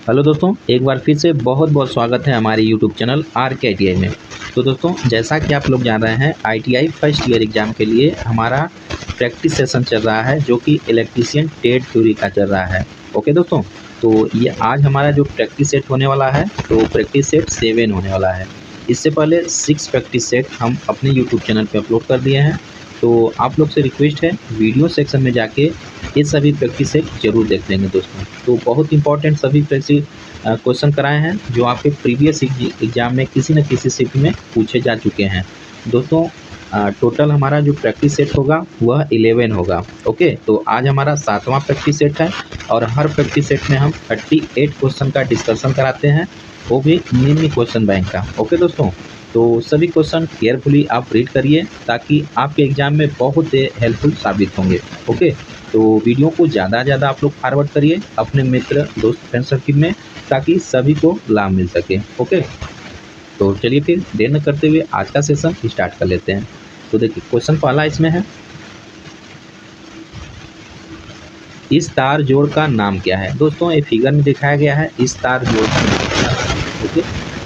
Hello दोस्तों, एक बार फिर से बहुत बहुत स्वागत है हमारे यूट्यूब चैनल RK में। तो दोस्तों, जैसा कि आप लोग जान रहे हैं, ITI फर्स्ट ईयर एग्ज़ाम के लिए हमारा प्रैक्टिस सेशन चल रहा है, जो कि इलेक्ट्रीशियन टेट थ्योरी का चल रहा है। ओके दोस्तों, तो ये आज हमारा जो प्रैक्टिस सेट होने वाला है, तो प्रैक्टिस सेट 7 होने वाला है। इससे पहले 6 प्रैक्टिस सेट हम अपने यूट्यूब चैनल पर अपलोड कर दिए हैं। तो आप लोग से रिक्वेस्ट है, वीडियो सेक्शन में जाके ये सभी प्रैक्टिस सेट जरूर देख लेंगे दोस्तों। तो बहुत इंपॉर्टेंट सभी प्रैक्टिस क्वेश्चन कराए हैं, जो आपके प्रीवियस एग्जाम में किसी न किसी शिफ्ट में पूछे जा चुके हैं दोस्तों। टोटल हमारा जो प्रैक्टिस सेट होगा वह 11 होगा। ओके, तो आज हमारा 7वां प्रैक्टिस सेट है और हर प्रैक्टिस सेट में हम 38 क्वेश्चन का डिस्कशन कराते हैं, वो भी निम्न क्वेश्चन बैंक का। ओके दोस्तों, तो सभी क्वेश्चन केयरफुली आप रीड करिए, ताकि आपके एग्जाम में बहुत हेल्पफुल साबित होंगे। ओके, तो वीडियो को ज़्यादा ज़्यादा आप लोग फॉरवर्ड करिए अपने मित्र दोस्त फ्रेंड सर्किल में, ताकि सभी को लाभ मिल सके। ओके, तो चलिए फिर देर न करते हुए आज का सेशन स्टार्ट कर लेते हैं। तो देखिए, क्वेश्चन पहला इसमें है, इस तार जोड़ का नाम क्या है। दोस्तों, ये फिगर में दिखाया गया है, इस तार जोड़ का नाम क्या है। ओके,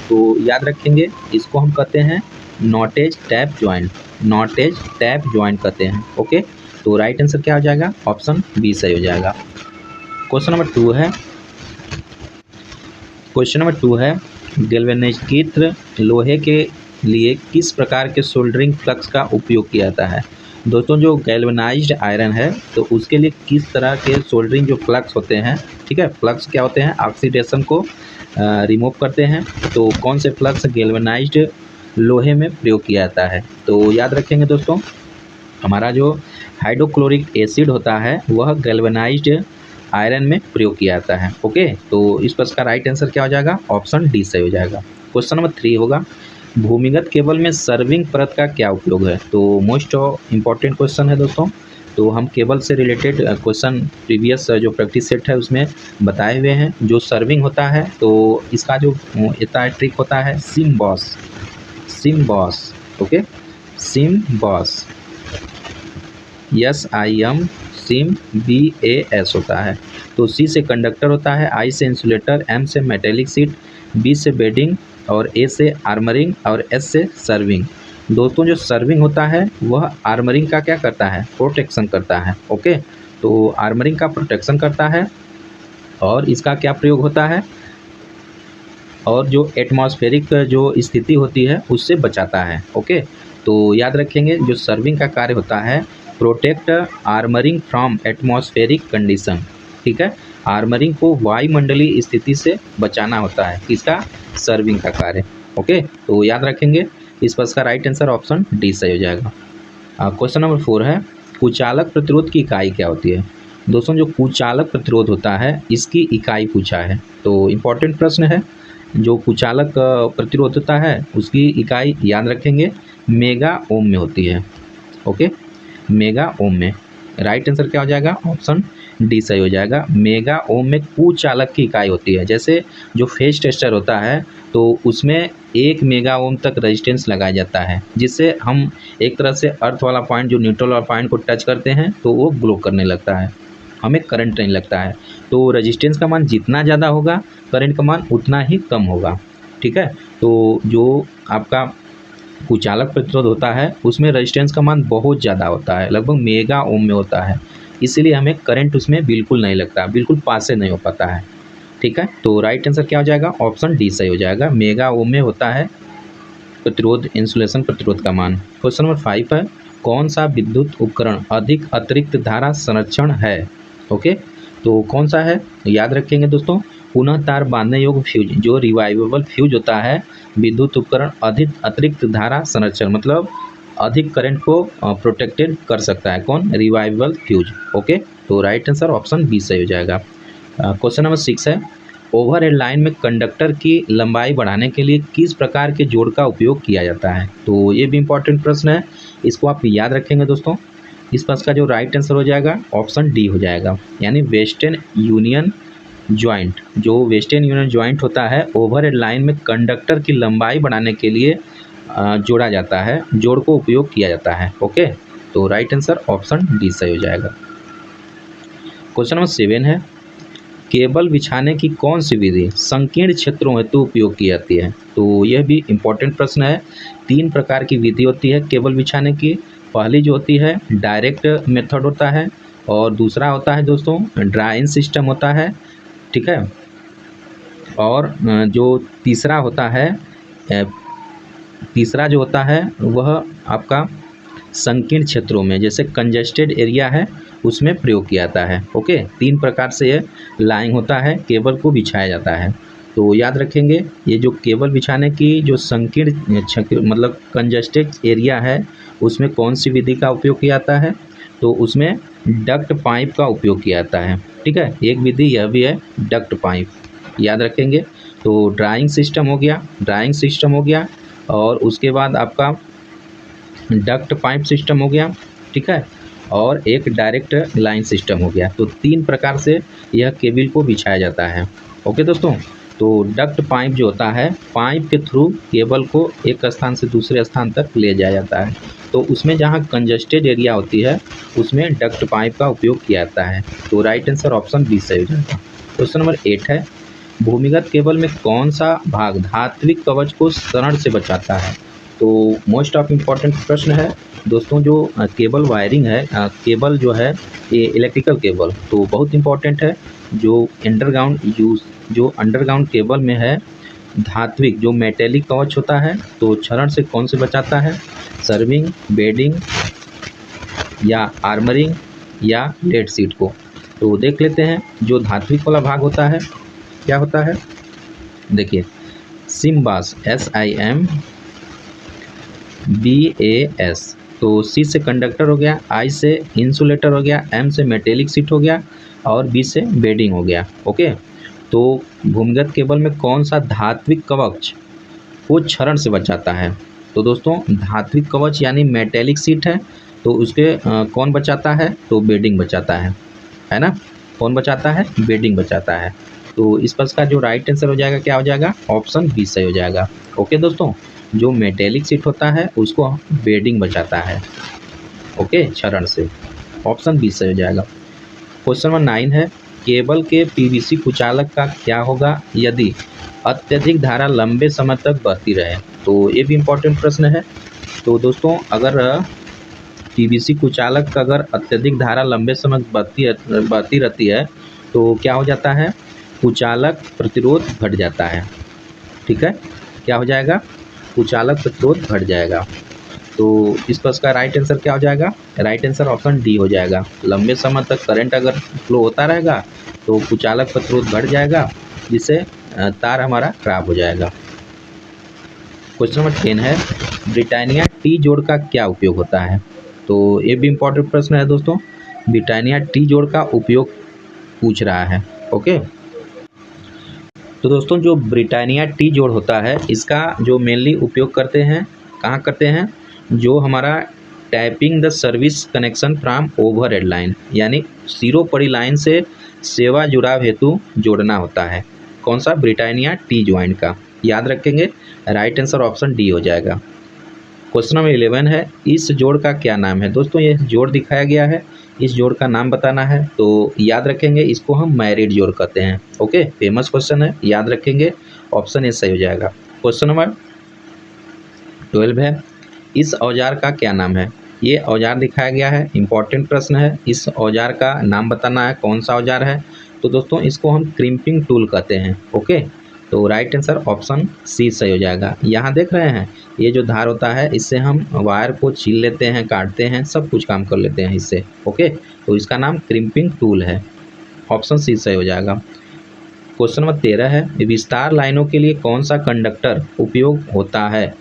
तो याद रखेंगे, इसको हम कहते हैं नॉटेज टैप ज्वाइंट, नॉटेज टैप ज्वाइंट कहते हैं। ओके, तो राइट आंसर क्या हो जाएगा, ऑप्शन बी सही हो जाएगा। क्वेश्चन नंबर 2 है, गैल्वेनाइज्ड लोहे के लिए किस प्रकार के सोल्डरिंग फ्लक्स का उपयोग किया जाता है। दोस्तों, जो गैल्वेनाइज्ड आयरन है, तो उसके लिए किस तरह के सोल्डरिंग जो फ्लक्स होते हैं, ठीक है, फ्लक्स क्या होते हैं, ऑक्सीडेशन को रिमूव करते हैं। तो कौन से फ्लक्स गैल्वेनाइज्ड लोहे में प्रयोग किया जाता है। तो याद रखेंगे दोस्तों, हमारा जो हाइड्रोक्लोरिक एसिड होता है वह गैल्वेनाइज्ड आयरन में प्रयोग किया जाता है। ओके, तो इस प्रश्न का राइट आंसर क्या हो जाएगा, ऑप्शन डी सही हो जाएगा। क्वेश्चन नंबर 3 होगा, भूमिगत केबल में सर्विंग परत का क्या उपयोग है। तो मोस्ट इंपॉर्टेंट क्वेश्चन है दोस्तों। तो हम केबल से रिलेटेड क्वेश्चन प्रीवियस जो प्रैक्टिस सेट है उसमें बताए हुए हैं। जो सर्विंग होता है, तो इसका जो ट्रिक होता है SIM boss. Okay, SIM boss, SIM, SIM BAS होता है। तो C से कंडक्टर होता है, I से इंसुलेटर, M से मेटेलिक सीट, B से बेडिंग और A से आर्मरिंग और S से सर्विंग। दोस्तों, जो सर्विंग होता है वह आर्मरिंग का क्या करता है, प्रोटेक्शन करता है। ओके, तो आर्मरिंग का प्रोटेक्शन करता है और इसका क्या प्रयोग होता है, और जो एटमॉस्फेरिक जो स्थिति होती है उससे बचाता है। ओके, तो याद रखेंगे, जो सर्विंग का कार्य होता है protect armouring from atmospheric condition. ठीक है, आर्मरिंग को वायुमंडलीय स्थिति से बचाना होता है, किसका, सर्विंग का कार्य। ओके, तो याद रखेंगे, इस प्रश्न का राइट आंसर ऑप्शन डी सही हो जाएगा। क्वेश्चन नंबर 4 है, कुचालक प्रतिरोध की इकाई क्या होती है। दोस्तों, जो कुचालक प्रतिरोध होता है इसकी इकाई पूछा है, तो इम्पोर्टेंट प्रश्न है। जो कुचालक प्रतिरोध होता है उसकी इकाई याद रखेंगे मेगा ओम में होती है। ओके, मेगा ओम में। राइट आंसर क्या हो जाएगा, ऑप्शन डी सही हो जाएगा। मेगा ओम में कुचालक की इकाई होती है। जैसे जो फेज टेस्टर होता है, तो उसमें 1 मेगा ओम तक रेजिस्टेंस लगाया जाता है, जिससे हम एक तरह से अर्थ वाला पॉइंट, जो न्यूट्रल वाला पॉइंट को टच करते हैं तो वो ग्लो करने लगता है, हमें करंट नहीं लगता है। तो रेजिस्टेंस का मान जितना ज़्यादा होगा, करंट का मान उतना ही कम होगा। ठीक है, तो जो आपका कुचालक प्रतिरोध होता है उसमें रेजिस्टेंस का मान बहुत ज़्यादा होता है, लगभग मेगा ओम में होता है, इसीलिए हमें करंट उसमें बिल्कुल नहीं लगता, बिल्कुल पास से नहीं हो पाता है। ठीक है, तो राइट आंसर क्या हो जाएगा, ऑप्शन डी सही हो जाएगा। मेगा ओम में होता है प्रतिरोध, इंसुलेशन प्रतिरोध का मान। क्वेश्चन नंबर 5 है, कौन सा विद्युत उपकरण अधिक अतिरिक्त धारा संरक्षण है। ओके, तो कौन सा है, याद रखेंगे दोस्तों, पुनः तार बांधने योग्य फ्यूज, जो रिवाइवेबल फ्यूज होता है, विद्युत उपकरण अधिक अतिरिक्त धारा संरक्षण, मतलब अधिक करंट को प्रोटेक्टेड कर सकता है, कौन, रिवाइवेबल फ्यूज। ओके, तो राइट आंसर ऑप्शन बी सही हो जाएगा। क्वेश्चन नंबर 6 है, ओवरहेड लाइन में कंडक्टर की लंबाई बढ़ाने के लिए किस प्रकार के जोड़ का उपयोग किया जाता है। तो ये भी इंपॉर्टेंट प्रश्न है, इसको आप याद रखेंगे दोस्तों। इस प्रश्न का जो राइट आंसर हो जाएगा ऑप्शन डी हो जाएगा, यानी वेस्टर्न यूनियन ज्वाइंट। जो वेस्टर्न यूनियन ज्वाइंट होता है, ओवरहेड लाइन में कंडक्टर की लंबाई बढ़ाने के लिए जोड़ा जाता है, जोड़ को उपयोग किया जाता है। ओके, तो राइट आंसर ऑप्शन डी सही हो जाएगा। क्वेश्चन नंबर 7 है, केबल बिछाने की कौन सी विधि संकीर्ण क्षेत्रों हेतु उपयोग की जाती है? तो यह भी इम्पोर्टेंट प्रश्न है। 3 प्रकार की विधि होती है केबल बिछाने की। पहली जो होती है डायरेक्ट मेथड होता है, और दूसरा होता है दोस्तों ड्राइंग सिस्टम होता है, ठीक है। और जो तीसरा होता है तीसरा जो होता है वह आपका संकीर्ण क्षेत्रों में, जैसे कंजेस्टेड एरिया है उसमें प्रयोग किया जाता है। ओके, 3 प्रकार से यह लाइन होता है, केबल को बिछाया जाता है। तो याद रखेंगे ये जो केबल बिछाने की जो संकीर्ण मतलब कंजेस्टेड एरिया है उसमें कौन सी विधि का उपयोग किया जाता है? तो उसमें डक्ट पाइप का उपयोग किया जाता है, ठीक है। एक विधि यह भी है डक्ट पाइप, याद रखेंगे। तो ड्राइंग सिस्टम हो गया और उसके बाद आपका डक्ट पाइप सिस्टम हो गया, ठीक है, और एक डायरेक्ट लाइन सिस्टम हो गया। तो 3 प्रकार से यह केबल को बिछाया जाता है। ओके दोस्तों, तो डक्ट पाइप जो होता है, पाइप के थ्रू केबल को एक स्थान से दूसरे स्थान तक ले जाया जाता है। तो उसमें जहाँ कंजेस्टेड एरिया होती है उसमें डक्ट पाइप का उपयोग किया जाता है। तो राइट आंसर ऑप्शन बी सही हो जाएगा। क्वेश्चन नंबर 8 है, भूमिगत केबल में कौन सा भाग धात्विक कवच को शरण से बचाता है? तो मोस्ट ऑफ इम्पॉर्टेंट प्रश्न है दोस्तों। जो केबल वायरिंग है, केबल जो है ये इलेक्ट्रिकल केबल तो बहुत इम्पॉर्टेंट है। जो अंडरग्राउंड केबल में है धात्विक जो मेटेलिक कवच होता है, तो क्षरण से कौन से बचाता है? सर्विंग, बेडिंग या आर्मरिंग या लेड सीट को। तो देख लेते हैं जो धात्विक वाला भाग होता है क्या होता है। देखिए सिम्बास SIMBAS, तो C से कंडक्टर हो गया, I से इंसुलेटर हो गया, M से मेटेलिक सीट हो गया और B से बेडिंग हो गया। ओके, तो भूमिगत केबल में कौन सा धात्विक कवच वो क्षरण से बचाता है? तो दोस्तों धात्विक कवच यानी मेटेलिक सीट है, तो उसके कौन बचाता है? तो बेडिंग बचाता है ना। कौन बचाता है? बेडिंग बचाता है। तो इस प्रश्न का जो राइट आंसर हो जाएगा क्या हो जाएगा? ऑप्शन बी सही हो जाएगा। ओके दोस्तों, जो मेटेलिक सीट होता है उसको बेडिंग बचाता है, ओके, क्षरण से। ऑप्शन बी सही हो जाएगा। क्वेश्चन नंबर 9 है, केबल के PVC कुचालक का क्या होगा यदि अत्यधिक धारा लंबे समय तक बहती रहे? तो ये भी इम्पोर्टेंट प्रश्न है। तो दोस्तों अगर PVC कुचालक का अगर अत्यधिक धारा लंबे समय बहती रहती है तो क्या हो जाता है? कुचालक प्रतिरोध घट जाता है, ठीक है। क्या हो जाएगा? कुचालक प्रतिरोध घट जाएगा। तो इस प्रश्न का राइट आंसर क्या हो जाएगा? राइट आंसर ऑप्शन डी हो जाएगा। लंबे समय तक करंट अगर फ्लो होता रहेगा तो कुचालक प्रतिरोध घट जाएगा, जिससे तार हमारा खराब हो जाएगा। क्वेश्चन नंबर 10 है, ब्रिटानिया टी जोड़ का क्या उपयोग होता है? तो ये भी इम्पोर्टेंट प्रश्न है दोस्तों। ब्रिटानिया टी जोड़ का उपयोग पूछ रहा है। ओके, तो दोस्तों जो ब्रिटानिया टी जोड़ होता है इसका जो मेनली उपयोग करते हैं, कहाँ करते हैं? जो हमारा tapping the service connection from over head line, यानी सिरोपड़ी लाइन से सेवा जुड़ाव हेतु जोड़ना होता है। कौन सा? ब्रिटानिया टी ज्वाइंट का। याद रखेंगे, राइट आंसर ऑप्शन डी हो जाएगा। क्वेश्चन नंबर 11 है, इस जोड़ का क्या नाम है? दोस्तों ये जोड़ दिखाया गया है, इस जोड़ का नाम बताना है। तो याद रखेंगे इसको हम मैरिड जोड़ कहते हैं। ओके, फेमस क्वेश्चन है, याद रखेंगे। ऑप्शन ए सही हो जाएगा। क्वेश्चन नंबर 12 है, इस औजार का क्या नाम है? ये औजार दिखाया गया है, इंपॉर्टेंट प्रश्न है। इस औजार का नाम बताना है, कौन सा औजार है? तो दोस्तों इसको हम क्रिम्पिंग टूल कहते हैं। ओके, तो राइट आंसर ऑप्शन सी सही हो जाएगा। यहाँ देख रहे हैं ये जो धार होता है इससे हम वायर को छील लेते हैं, काटते हैं, सब कुछ काम कर लेते हैं इससे। ओके, तो इसका नाम क्रिम्पिंग टूल है। ऑप्शन सी सही हो जाएगा। क्वेश्चन नंबर 13 है, विस्तार लाइनों के लिए कौन सा कंडक्टर उपयोग होता है?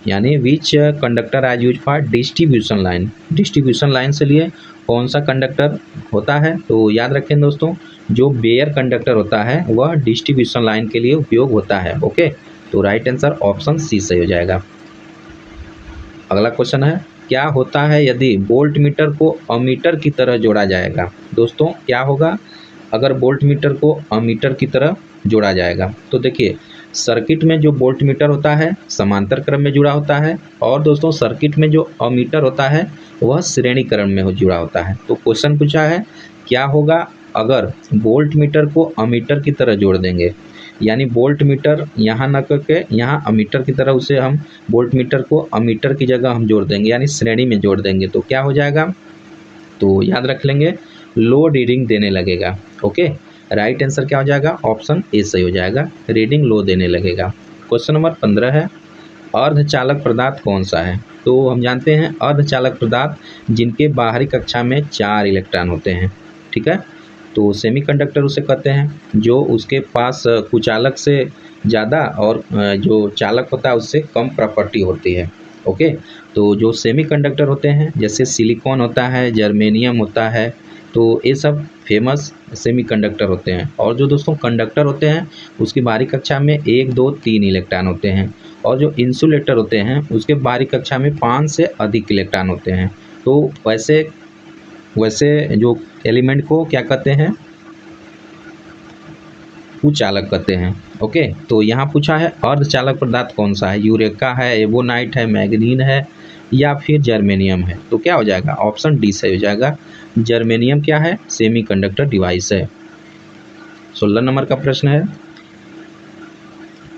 यानी विच कंडक्टर आज use for distribution line. Distribution line से लिए कौन सा कंडक्टर होता है? तो याद रखें दोस्तों, जो बेयर कंडक्टर होता है वह डिस्ट्रीब्यूशन लाइन के लिए उपयोग होता है। ओके, तो राइट आंसर ऑप्शन सी सही हो जाएगा। अगला क्वेश्चन है, क्या होता है यदि वोल्ट मीटर को अमीटर की तरह जोड़ा जाएगा? दोस्तों क्या होगा अगर वोल्ट मीटर को अमीटर की तरह जोड़ा जाएगा? तो देखिए सर्किट में जो वोल्ट मीटर होता है समांतर क्रम में जुड़ा होता है, और दोस्तों सर्किट में जो अमीटर होता है वह श्रेणी क्रम में जुड़ा होता है। तो क्वेश्चन पूछा है क्या होगा अगर वोल्ट मीटर को अमीटर की तरह जोड़ देंगे, यानी वोल्ट मीटर यहाँ न करके यहाँ अमीटर की तरह उसे हम वोल्ट मीटर को अमीटर की जगह हम जोड़ देंगे, यानी श्रेणी में जोड़ देंगे, तो क्या हो जाएगा? तो याद रख लेंगे, लो रीडिंग देने लगेगा। ओके, राइट आंसर क्या हो जाएगा? ऑप्शन ए सही हो जाएगा, रीडिंग लो देने लगेगा। क्वेश्चन नंबर 15 है, अर्धचालक पदार्थ कौन सा है? तो हम जानते हैं अर्धचालक पदार्थ जिनके बाहरी कक्षा में 4 इलेक्ट्रॉन होते हैं, ठीक है, तो सेमीकंडक्टर उसे कहते हैं। जो उसके पास कुचालक से ज़्यादा और जो चालक होता है उससे कम प्रॉपर्टी होती है। ओके, तो जो सेमीकंडक्टर होते हैं जैसे सिलिकॉन होता है, जर्मेनियम होता है, तो ये सब फेमस सेमीकंडक्टर होते हैं। और जो दोस्तों कंडक्टर होते हैं उसकी बाहरी कक्षा में 1, 2, 3 इलेक्ट्रॉन होते हैं, और जो इंसुलेटर होते हैं उसके बाहरी कक्षा में 5 से अधिक इलेक्ट्रॉन होते हैं। तो वैसे जो एलिमेंट को क्या कहते हैं? कुचालक कहते हैं। ओके, तो यहाँ पूछा है अर्धचालक पदार्थ कौन सा है? यूरेका है, एवोनाइट है, मैग्नीन है, या फिर जर्मेनियम है? तो क्या हो जाएगा? ऑप्शन डी सही हो जाएगा, जर्मेनियम क्या है? सेमीकंडक्टर डिवाइस है। 16 नंबर का प्रश्न है,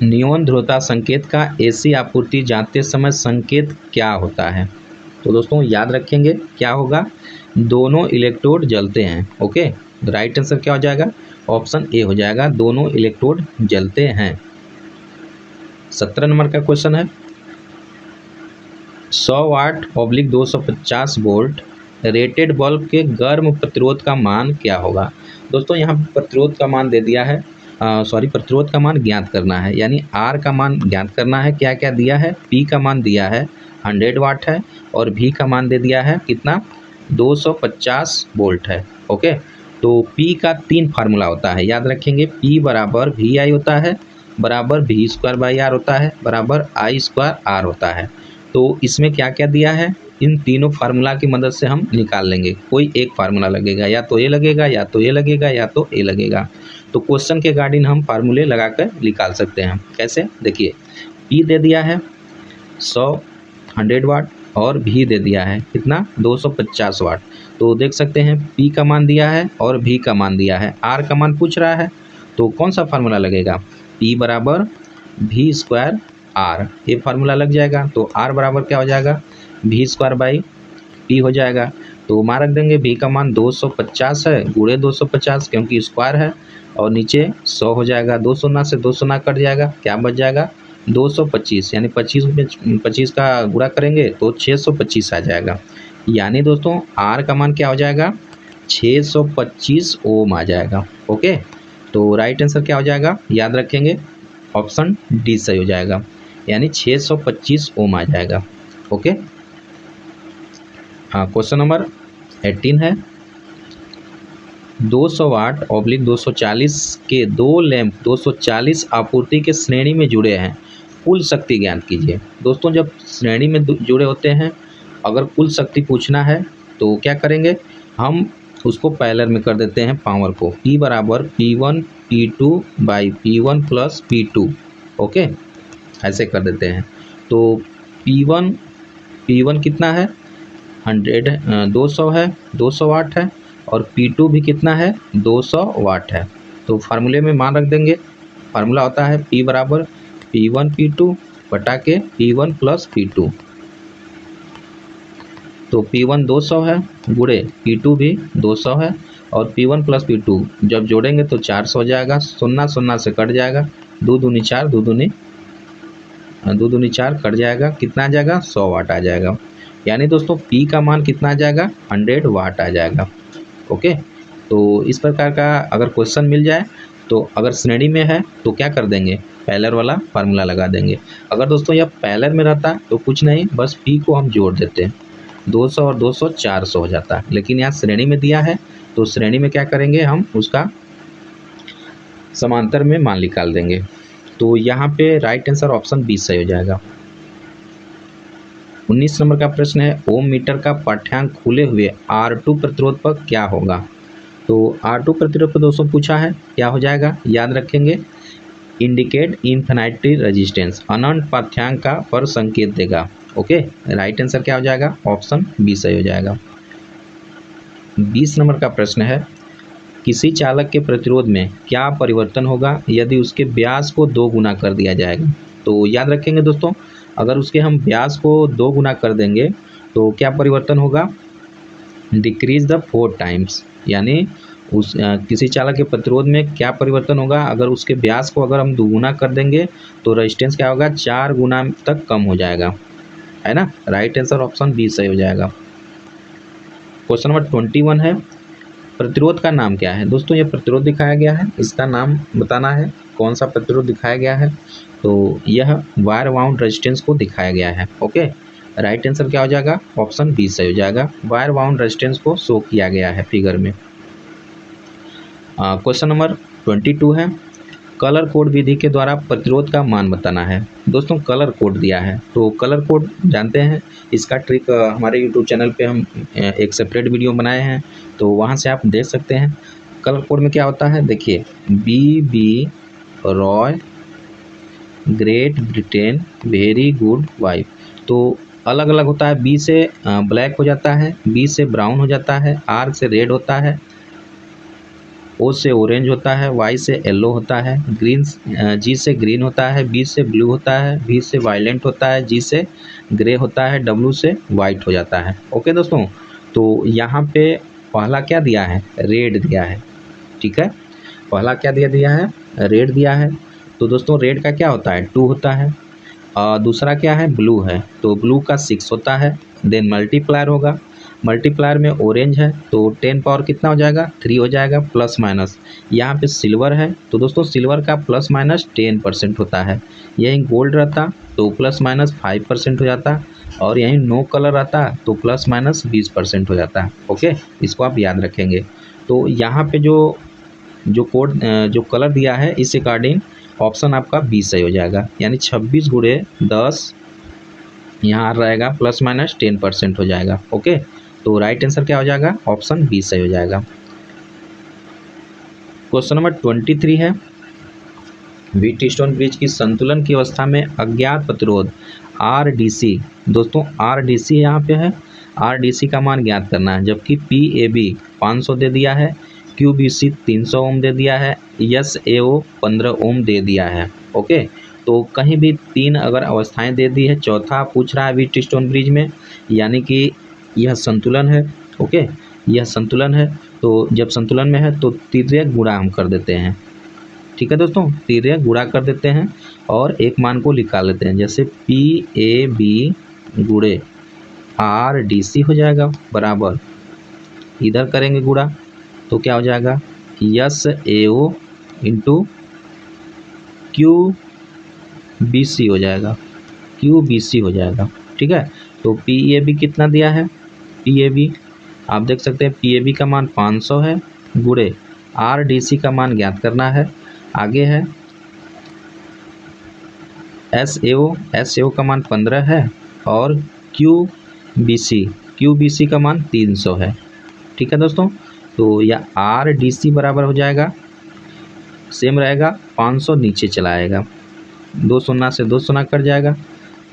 नियोन ध्रुवता संकेत का एसी आपूर्ति जाते समय संकेत क्या होता है? तो दोस्तों याद रखेंगे क्या होगा? दोनों इलेक्ट्रोड जलते हैं। ओके, राइट आंसर क्या हो जाएगा? ऑप्शन ए हो जाएगा, दोनों इलेक्ट्रोड जलते हैं। 17 नंबर का क्वेश्चन है, 100 वाट / 250 वोल्ट रेटेड बल्ब के गर्म प्रतिरोध का मान क्या होगा? दोस्तों यहाँ प्रतिरोध का मान दे दिया है, प्रतिरोध का मान ज्ञात करना है, यानी आर का मान ज्ञात करना है। क्या क्या दिया है? पी का मान दिया है 100 वाट है, और भी का मान दे दिया है कितना? 250 वोल्ट है। ओके, तो पी का 3 फार्मूला होता है, याद रखेंगे। पी बराबर वी आई होता है, बराबर V²/R होता है, बराबर I²R होता है। तो इसमें क्या क्या दिया है? इन तीनों फार्मूला की मदद से हम निकाल लेंगे। कोई एक फार्मूला लगेगा, या तो ए लगेगा, या तो ए लगेगा, या तो ए लगेगा। तो क्वेश्चन के अकॉर्डिंग हम फार्मूले लगाकर निकाल सकते हैं। कैसे? देखिए, पी दे दिया है 100 वाट, और भी दे दिया है कितना? 250 वाट। तो देख सकते हैं पी का मान दिया है और भी का मान दिया है, आर का मान पूछ रहा है, तो कौन सा फार्मूला लगेगा? पी बराबर V²R, ये फार्मूला लग जाएगा। तो आर बराबर क्या हो जाएगा? V²/P हो जाएगा। तो मान रख देंगे, भी का मान 250 है, गुणे 250 क्योंकि स्क्वायर है, और नीचे 100 हो जाएगा। 2 शून्य से 2 शून्य कट जाएगा, क्या बच जाएगा? 225, यानी 25 में 25 का गुणा करेंगे तो 625 आ जाएगा। यानी दोस्तों आर का मान क्या हो जाएगा? 625 ओम आ जाएगा। ओके, तो राइट आंसर क्या हो जाएगा? याद रखेंगे, ऑप्शन डी सही हो जाएगा, यानी 625 ओम आ जाएगा। ओके, हाँ, क्वेश्चन नंबर 18 है, 200 वाट / 240 के 2 लैंप 240 आपूर्ति के श्रेणी में जुड़े हैं, कुल शक्ति ज्ञात कीजिए। दोस्तों जब श्रेणी में जुड़े होते हैं, अगर कुल शक्ति पूछना है तो क्या करेंगे? हम उसको पैरेलल में कर देते हैं पावर को। P बराबर P1 P2/P1 + P2। ओके, ऐसे कर देते हैं। तो P1 कितना है? 200 है, 200 वाट है, और P2 भी कितना है? 200 वाट है। तो फार्मूले में मान रख देंगे, फार्मूला होता है P बराबर P1 P2 बटा के P1 + P2। तो P1 200 है, गुणे P2 भी 200 है, और P1 + P2 जब जोड़ेंगे तो 400 हो जाएगा। 0 0 से कट जाएगा, 2 दूनी 4, 2 दूनी 4 कट जाएगा, कितना आ जाएगा? 100 वाट आ जाएगा। यानी दोस्तों P का मान कितना आ जाएगा? 100 वाट आ जाएगा। ओके, तो इस प्रकार का अगर क्वेश्चन मिल जाए तो अगर श्रेणी में है तो क्या कर देंगे? पैरेलल वाला फार्मूला लगा देंगे। अगर दोस्तों यह पैरेलल में रहता तो कुछ नहीं, बस P को हम जोड़ देते हैं, 200 और 200 400 हो जाता है। लेकिन यहाँ श्रेणी में दिया है तो श्रेणी में क्या करेंगे? हम उसका समांतर में मान निकाल देंगे। तो यहाँ पे राइट आंसर ऑप्शन बी सही हो जाएगा। 19 नंबर का प्रश्न है, ओम मीटर का पाठ्यांक खुले हुए R2 प्रतिरोध पर क्या होगा? तो R2 प्रतिरोध पर दोस्तों पूछा है, क्या हो जाएगा? याद रखेंगे, इंडिकेट इन्फिनिटी रेजिस्टेंस, अनंत पाठ्यांक का पर संकेत देगा। ओके, राइट आंसर क्या हो जाएगा? ऑप्शन बी सही हो जाएगा। 20 नंबर का प्रश्न है, किसी चालक के प्रतिरोध में क्या परिवर्तन होगा यदि उसके व्यास को 2 गुना कर दिया जाएगा। तो याद रखेंगे दोस्तों, अगर उसके हम व्यास को 2 गुना कर देंगे तो क्या परिवर्तन होगा, डिक्रीज द 4 टाइम्स, यानी उस किसी चालक के प्रतिरोध में क्या परिवर्तन होगा, अगर उसके व्यास को अगर हम दोगुना कर देंगे तो रेजिस्टेंस क्या होगा, 4 गुना तक कम हो जाएगा, है ना। राइट आंसर ऑप्शन बी सही हो जाएगा। क्वेश्चन नंबर 21 है, प्रतिरोध का नाम क्या है। दोस्तों ये प्रतिरोध दिखाया गया है, इसका नाम बताना है, कौन सा प्रतिरोध दिखाया गया है। तो यह वायर वाउंड रेजिस्टेंस को दिखाया गया है। ओके, राइट आंसर क्या हो जाएगा, ऑप्शन बी सही हो जाएगा। वायर वाउंड रेजिस्टेंस को शो किया गया है फिगर में। क्वेश्चन नंबर 22 है, कलर कोड विधि के द्वारा प्रतिरोध का मान बताना है। दोस्तों कलर कोड दिया है, तो कलर कोड जानते हैं, इसका ट्रिक हमारे यूट्यूब चैनल पे हम एक सेपरेट वीडियो बनाए हैं, तो वहाँ से आप देख सकते हैं। कलर कोड में क्या होता है, देखिए, B Roy, Great Britain, very good wife. तो अलग अलग होता है, बी से ब्लैक हो जाता है, बी से ब्राउन हो जाता है, आर से रेड होता है, ओ से ऑरेंज होता है, वाई से येलो होता है, ग्रीन, जी से ग्रीन होता है, बी से ब्लू होता है, बी से वायलेंट होता है, जी से ग्रे होता है, डब्ल्यू से वाइट हो जाता है। ओके दोस्तों, तो यहाँ पे पहला क्या दिया है, रेड दिया है, ठीक है, पहला क्या दिया है, रेड दिया है। तो दोस्तों रेड का क्या होता है, 2 होता है, और दूसरा क्या है, ब्लू है, तो ब्लू का 6 होता है। देन मल्टीप्लायर होगा, मल्टीप्लायर में ऑरेंज है तो 10 पावर कितना हो जाएगा, 3 हो जाएगा, प्लस माइनस। यहाँ पे सिल्वर है, तो दोस्तों सिल्वर का प्लस माइनस 10% होता है। यहीं गोल्ड रहता तो प्लस माइनस 5% हो जाता, और यहीं नो कलर रहता तो प्लस माइनस 20% हो जाता। ओके, इसको आप याद रखेंगे। तो यहाँ पे जो कोड जो कलर दिया है, इस अकॉर्डिंग ऑप्शन आपका बी सही हो जाएगा, यानी 26 गुणे 10 यहाँ रहेगा, प्लस माइनस 10% हो जाएगा। ओके, तो राइट आंसर क्या हो जाएगा, ऑप्शन बी सही हो जाएगा। क्वेश्चन नंबर 23 है, व्हीटस्टोन ब्रिज की संतुलन की अवस्था में अज्ञात प्रतिरोध RDC। दोस्तों RDC यहाँ पे है, RDC का मान ज्ञात करना है, जबकि PAB 500 दे दिया है, QBC 300 ओम दे दिया है, SAO 15 ओम दे दिया है। ओके, तो कहीं भी 3 अगर अवस्थाएं दे दी है, चौथा पूछ रहा है व्हीटस्टोन ब्रिज में, यानी कि यह संतुलन है। ओके, यह संतुलन है, तो जब संतुलन में है तो तिर्यक गुणा हम कर देते हैं, ठीक है दोस्तों, तिर्यक गुणा कर देते हैं और एक मान को निकाल लेते हैं, जैसे PAB गुणे RDC हो जाएगा, बराबर इधर करेंगे गुणा तो क्या हो जाएगा, SAO इंटू QBC हो जाएगा, QBC हो जाएगा, ठीक है। तो PAB कितना दिया है, PAB आप देख सकते हैं, PAB का मान 500 है, गुणे RDC का मान ज्ञात करना है। आगे है SAO का मान 15 है, और QBC का मान 300 है, ठीक है दोस्तों। तो यह RDC बराबर हो जाएगा, सेम रहेगा, 500 नीचे चला आएगा, 2 शून्य से 2 शून्य कट जाएगा,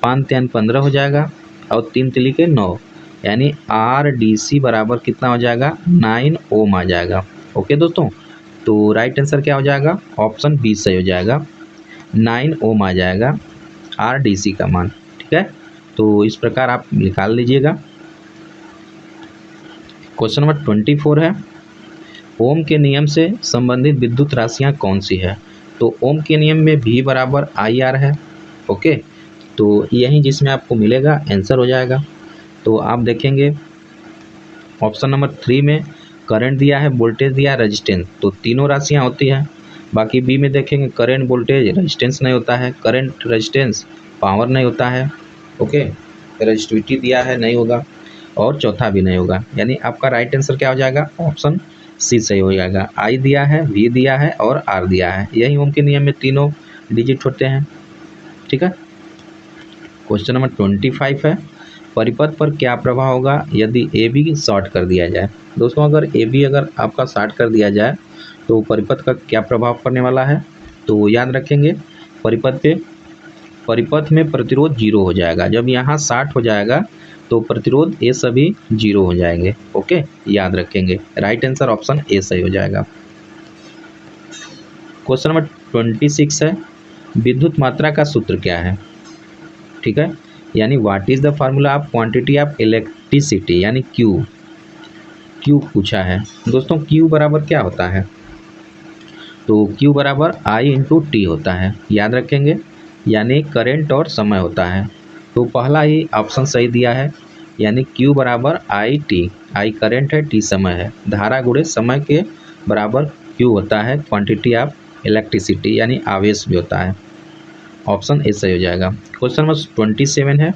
5 3 15 हो जाएगा, और 3 तिली के 9, यानी RDC बराबर कितना हो जाएगा, 9 ओम आ जाएगा। ओके दोस्तों, तो राइट आंसर क्या हो जाएगा, ऑप्शन बी सही हो जाएगा, 9 ओम आ जाएगा RDC का मान, ठीक है। तो इस प्रकार आप निकाल लीजिएगा। क्वेश्चन नंबर 24 है, ओम के नियम से संबंधित विद्युत राशियाँ कौन सी है। तो ओम के नियम में V बराबर IR है। ओके, तो यही जिसमें आपको मिलेगा आंसर हो जाएगा। तो आप देखेंगे ऑप्शन नंबर 3 में करंट दिया है, वोल्टेज दिया है, रेजिस्टेंस, तो तीनों राशियां होती हैं। बाकी बी में देखेंगे करंट, वोल्टेज, रेजिस्टेंस नहीं होता है, करंट, रेजिस्टेंस, पावर नहीं होता है। ओके, रेजिस्टिविटी दिया है, नहीं होगा, और चौथा भी नहीं होगा, यानी आपका राइट आंसर क्या हो जाएगा, ऑप्शन सी सही हो जाएगा। I दिया है, V दिया है और R दिया है, यही ओम के नियम में तीनों डिजिट होते हैं, ठीक है। क्वेश्चन नंबर 25 है, परिपथ पर क्या प्रभाव होगा यदि AB शॉर्ट कर दिया जाए। दोस्तों अगर AB अगर आपका शॉर्ट कर दिया जाए तो परिपथ का क्या प्रभाव पड़ने वाला है, तो याद रखेंगे, परिपथ में प्रतिरोध 0 हो जाएगा, जब यहाँ शॉर्ट हो जाएगा तो प्रतिरोध ए सभी 0 हो जाएंगे। ओके, याद रखेंगे, राइट आंसर ऑप्शन ए सही हो जाएगा। क्वेश्चन नंबर 26 है, विद्युत मात्रा का सूत्र क्या है? ठीक है, यानी what is the formula of quantity of electricity, यानी क्यू पूछा है दोस्तों। क्यू बराबर क्या होता है? तो क्यू बराबर आई इंटू टी होता है, याद रखेंगे, यानी करंट और समय होता है। तो पहला ही ऑप्शन सही दिया है, यानी क्यू बराबर आई टी, आई करंट है, टी समय है, धारा गुणे समय के बराबर क्यू होता है क्वांटिटी ऑफ इलेक्ट्रिसिटी, यानी आवेश भी होता है। ऑप्शन ए सही हो जाएगा। क्वेश्चन नंबर 27 है,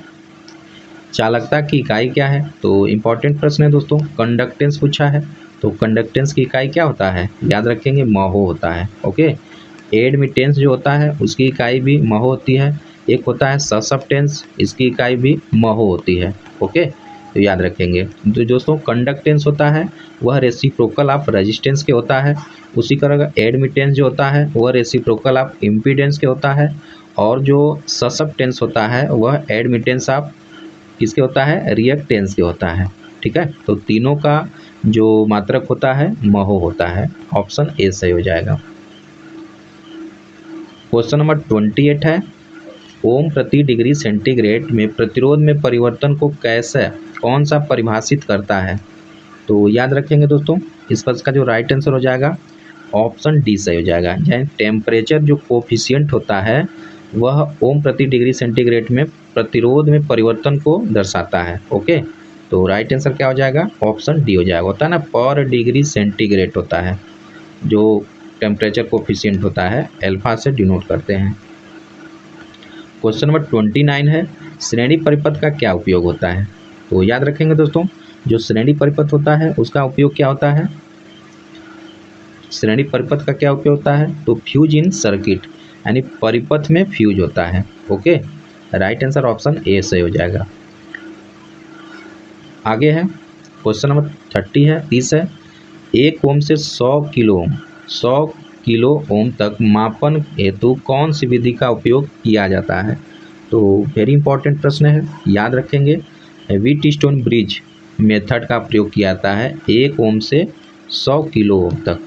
चालकता की इकाई क्या है? तो इम्पॉर्टेंट प्रश्न है दोस्तों, कंडक्टेंस पूछा है। तो कंडक्टेंस की इकाई क्या होता है? याद रखेंगे, महो होता है। ओके, एडमिटेंस जो होता है उसकी इकाई भी महो होती है। एक होता है ससेप्टेंस, इसकी इकाई भी महो होती है। ओके, तो याद रखेंगे। तो दोस्तों कंडक्टेंस होता है वह रेसिप्रोकल ऑफ रेजिस्टेंस के होता है, उसी तरह एडमिटेंस जो होता है वह रेसिप्रोकल ऑफ इम्पीडेंस के होता है, और जो ससेप्टेंस होता है वह एडमिटेंस ऑफ किसके होता है? रिएक्टेंस के होता है। ठीक है, तो तीनों का जो मात्रक होता है महो होता है। ऑप्शन ए सही हो जाएगा। क्वेश्चन नंबर 28 है, ओम प्रति डिग्री सेंटीग्रेड में प्रतिरोध में परिवर्तन को कैसे, कौन सा परिभाषित करता है? तो याद रखेंगे दोस्तों, इस पर का जो राइट आंसर हो जाएगा ऑप्शन डी सही हो जाएगा। यानी टेम्परेचर जो कोफिशिएंट होता है वह ओम प्रति डिग्री सेंटीग्रेड में प्रतिरोध में परिवर्तन को दर्शाता है। ओके, तो राइट आंसर क्या हो जाएगा? ऑप्शन डी हो जाएगा। होता है ना, पर डिग्री सेंटीग्रेड होता है, जो टेम्परेचर कोफिशिएंट होता है अल्फा से डिनोट करते हैं। क्वेश्चन नंबर 29 है, श्रेणी परिपथ का क्या उपयोग होता है? तो याद रखेंगे दोस्तों, जो श्रेणी परिपथ होता है उसका उपयोग क्या होता है? श्रेणी परिपथ का क्या उपयोग होता है? तो फ्यूज इन सर्किट, यानी परिपथ में फ्यूज होता है। Okay, right answer option A सही हो जाएगा। आगे है क्वेश्चन नंबर 30 है, 1 ओम से 100 किलो ओम तक मापन हेतु कौन सी विधि का उपयोग किया जाता है? तो वेरी इंपॉर्टेंट प्रश्न है, याद रखेंगे, व्हीटस्टोन ब्रिज मेथड का प्रयोग किया जाता है 1 ओम से 100 किलो ओम तक।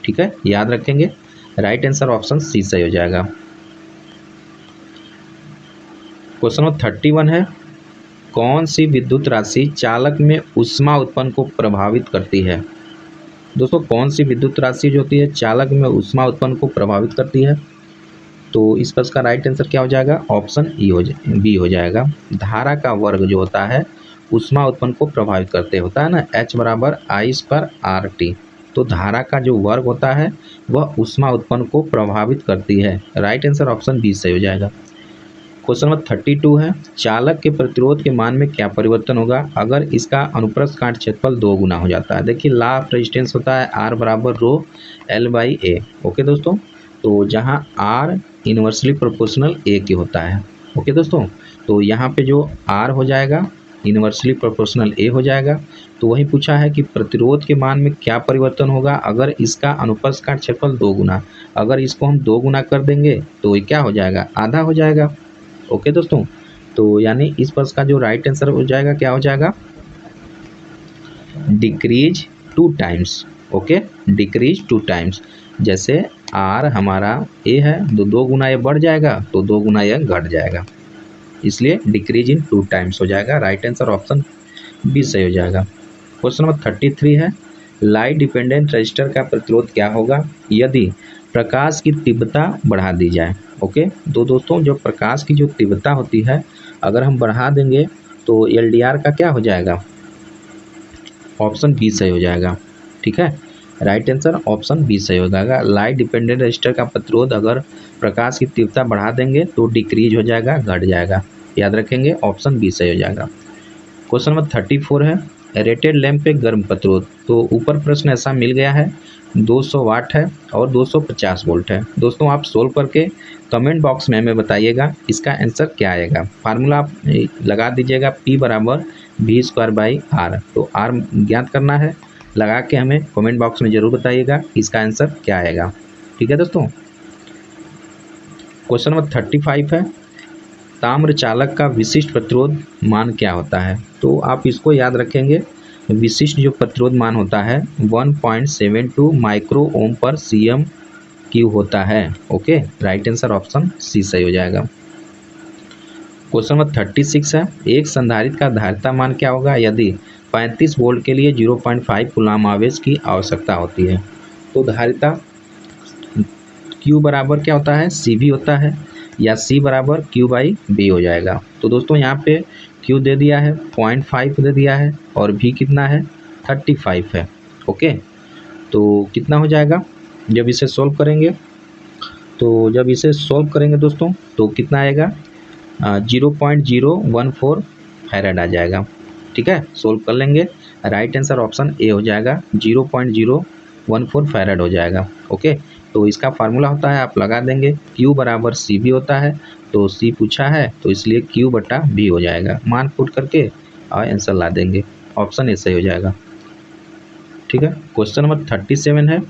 ठीक है, याद रखेंगे, राइट आंसर ऑप्शन सी सही हो जाएगा। क्वेश्चन नंबर 31 है, कौन सी विद्युत राशि चालक में ऊष्मा उत्पन्न को प्रभावित करती है? दोस्तों कौन सी विद्युत राशि जो होती है चालक में ऊष्मा उत्पन्न को प्रभावित करती है? तो इस पर का राइट आंसर क्या हो जाएगा? ऑप्शन बी हो जाएगा। धारा का वर्ग जो होता है ऊष्मा उत्पन्न को प्रभावित करते होता है ना, H बराबर I/RT। तो धारा का जो वर्ग होता है वह ऊष्मा उत्पन्न को प्रभावित करती है। राइट आंसर ऑप्शन बी सही हो जाएगा। क्वेश्चन नंबर 32 है, चालक के प्रतिरोध के मान में क्या परिवर्तन होगा अगर इसका अनुप्रस्थ काट क्षेत्रफल 2 गुना हो जाता है? देखिए, लॉ ऑफ रेजिस्टेंस होता है R बराबर रो L/A। ओके दोस्तों, तो जहां R इनवर्सली प्रोपोर्शनल A के होता है। ओके दोस्तों, तो यहाँ पे जो R हो जाएगा इनवर्सली प्रोपोर्शनल A हो जाएगा। तो वही पूछा है कि प्रतिरोध के मान में क्या परिवर्तन होगा अगर इसका अनुप्रस्थ काट क्षेत्रफल 2 गुना, अगर इसको हम 2 गुना कर देंगे तो ये क्या हो जाएगा? आधा हो जाएगा। ओके दोस्तों, तो यानी इस प्रश्न का जो राइट आंसर हो जाएगा क्या हो जाएगा? Decrease 2 times. Okay, decrease 2 times. जैसे आर हमारा ए है, 2 गुना ये बढ़ जाएगा तो 2 गुना यह घट जाएगा, इसलिए डिक्रीज इन 2 टाइम्स हो जाएगा। राइट आंसर ऑप्शन बी सही हो जाएगा। क्वेश्चन नंबर 33 है, लाइट डिपेंडेंट रजिस्टर का प्रतिरोध क्या होगा यदि प्रकाश की तीव्रता बढ़ा दी जाए? ओके, तो दोस्तों जो प्रकाश की जो तीव्रता होती है अगर हम बढ़ा देंगे तो LDR का क्या हो जाएगा? ऑप्शन बी सही हो जाएगा। ठीक है, राइट आंसर ऑप्शन बी सही हो जाएगा। लाइट डिपेंडेंट रजिस्टर का प्रतिरोध अगर प्रकाश की तीव्रता बढ़ा देंगे तो डिक्रीज हो जाएगा, घट जाएगा। याद रखेंगे, ऑप्शन बी सही हो जाएगा। क्वेश्चन नंबर 34 है, रेटेड लैंप पे गर्म प्रतिरोध। तो ऊपर प्रश्न ऐसा मिल गया है 200 वाट है और 250 वोल्ट है। दोस्तों आप सोल्व करके कमेंट बॉक्स में हमें बताइएगा इसका आंसर क्या आएगा। फार्मूला आप लगा दीजिएगा P बराबर V²/R। तो R ज्ञात करना है, लगा के हमें कमेंट बॉक्स में ज़रूर बताइएगा इसका आंसर क्या आएगा। ठीक है दोस्तों। क्वेश्चन नंबर 35 है, ताम्र चालक का विशिष्ट प्रतिरोध मान क्या होता है? तो आप इसको याद रखेंगे, विशिष्ट जो प्रतिरोध मान होता है 1.72 माइक्रो ओम पर CM क्यू होता है। Okay, right answer option C सही हो जाएगा। क्वेश्चन नंबर 36 है, एक संधारित्र का धारिता मान क्या होगा यदि 35 वोल्ट के लिए 0.5 कूलाम आवेश की आवश्यकता होती है। तो धारिता Q बराबर क्या होता है, सी भी होता है, या C बराबर Q/B हो जाएगा। तो दोस्तों यहाँ पे Q दे दिया है 0.5 दे दिया है और B कितना है 35 है। ओके, तो कितना हो जाएगा जब इसे सॉल्व करेंगे, तो जब इसे सॉल्व करेंगे दोस्तों तो कितना आएगा 0.014 फैराड आ जाएगा। ठीक है, सोल्व कर लेंगे, राइट आंसर ऑप्शन ए हो जाएगा, 0.014 फैराड हो जाएगा। ओके, तो इसका फार्मूला होता है, आप लगा देंगे, Q बराबर सी भी होता है, तो सी पूछा है तो इसलिए Q/B हो जाएगा, मान पुट करके और आंसर ला देंगे, ऑप्शन ए सही हो जाएगा। ठीक है, क्वेश्चन नंबर 37 है,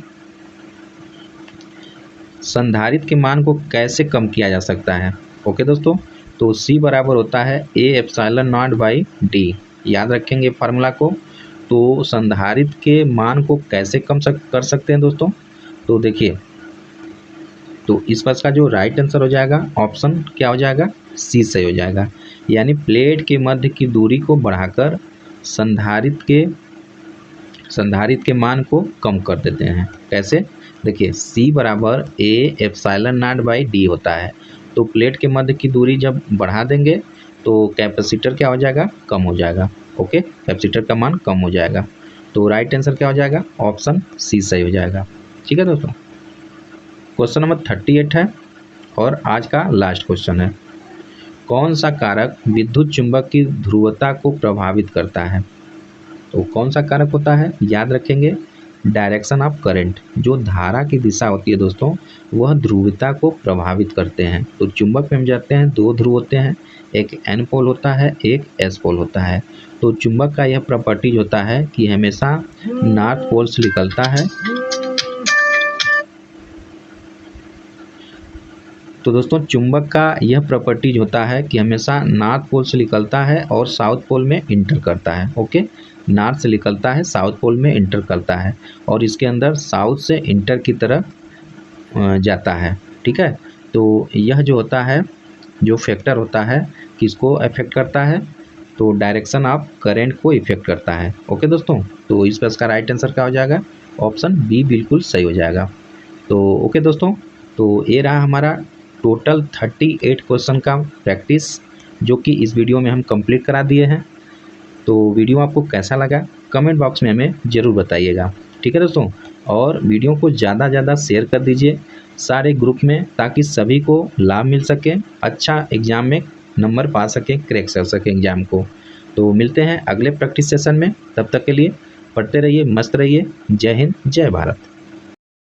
संधारित्र के मान को कैसे कम किया जा सकता है। ओके दोस्तों, तो C बराबर होता है A/0/D, याद रखेंगे फार्मूला को। तो संधारित्र के मान को कैसे कम कर सकते हैं दोस्तों, तो देखिए, तो इस पर का जो राइट आंसर हो जाएगा ऑप्शन क्या हो जाएगा, सी सही हो जाएगा। यानी प्लेट के मध्य की दूरी को बढ़ाकर संधारित्र के मान को कम कर देते हैं। कैसे, देखिए, C बराबर A/0/D होता है, तो प्लेट के मध्य की दूरी जब बढ़ा देंगे तो कैपेसिटर क्या हो जाएगा, कम हो जाएगा। ओके, कैपेसिटर का मान कम हो जाएगा, तो राइट आंसर क्या हो जाएगा, ऑप्शन सी सही हो जाएगा। ठीक है दोस्तों, क्वेश्चन नंबर 38 है और आज का लास्ट क्वेश्चन है, कौन सा कारक विद्युत चुंबक की ध्रुवता को प्रभावित करता है। तो कौन सा कारक होता है, याद रखेंगे, डायरेक्शन ऑफ करंट, जो धारा की दिशा होती है दोस्तों वह ध्रुवता को प्रभावित करते हैं। तो चुंबक में हम जानते हैं दो ध्रुव होते हैं, एक N पोल होता है, एक S पोल होता है। तो चुंबक का यह प्रॉपर्टीज होता है कि हमेशा नॉर्थ पोल से निकलता है। तो दोस्तों चुंबक का यह प्रॉपर्टीज होता है कि हमेशा नॉर्थ पोल से निकलता है और साउथ पोल में इंटर करता है। ओके, नॉर्थ से निकलता है, साउथ पोल में इंटर करता है और इसके अंदर साउथ से इंटर की तरफ जाता है। ठीक है, तो यह जो होता है, जो फैक्टर होता है, किसको अफेक्ट करता है, तो डायरेक्शन ऑफ करंट को इफेक्ट करता है। ओके दोस्तों, तो इस पर इसका राइट आंसर क्या हो जाएगा, ऑप्शन बी बिल्कुल सही हो जाएगा। तो ओके दोस्तों, तो ये रहा हमारा टोटल 38 क्वेश्चन का प्रैक्टिस, जो कि इस वीडियो में हम कंप्लीट करा दिए हैं। तो वीडियो आपको कैसा लगा कमेंट बॉक्स में हमें ज़रूर बताइएगा। ठीक है दोस्तों, और वीडियो को ज़्यादा ज़्यादा शेयर कर दीजिए सारे ग्रुप में, ताकि सभी को लाभ मिल सके, अच्छा एग्ज़ाम में नंबर पा सके, क्रैक कर सके एग्ज़ाम को। तो मिलते हैं अगले प्रैक्टिस सेशन में, तब तक के लिए पढ़ते रहिए, मस्त रहिए। जय हिंद, जय भारत।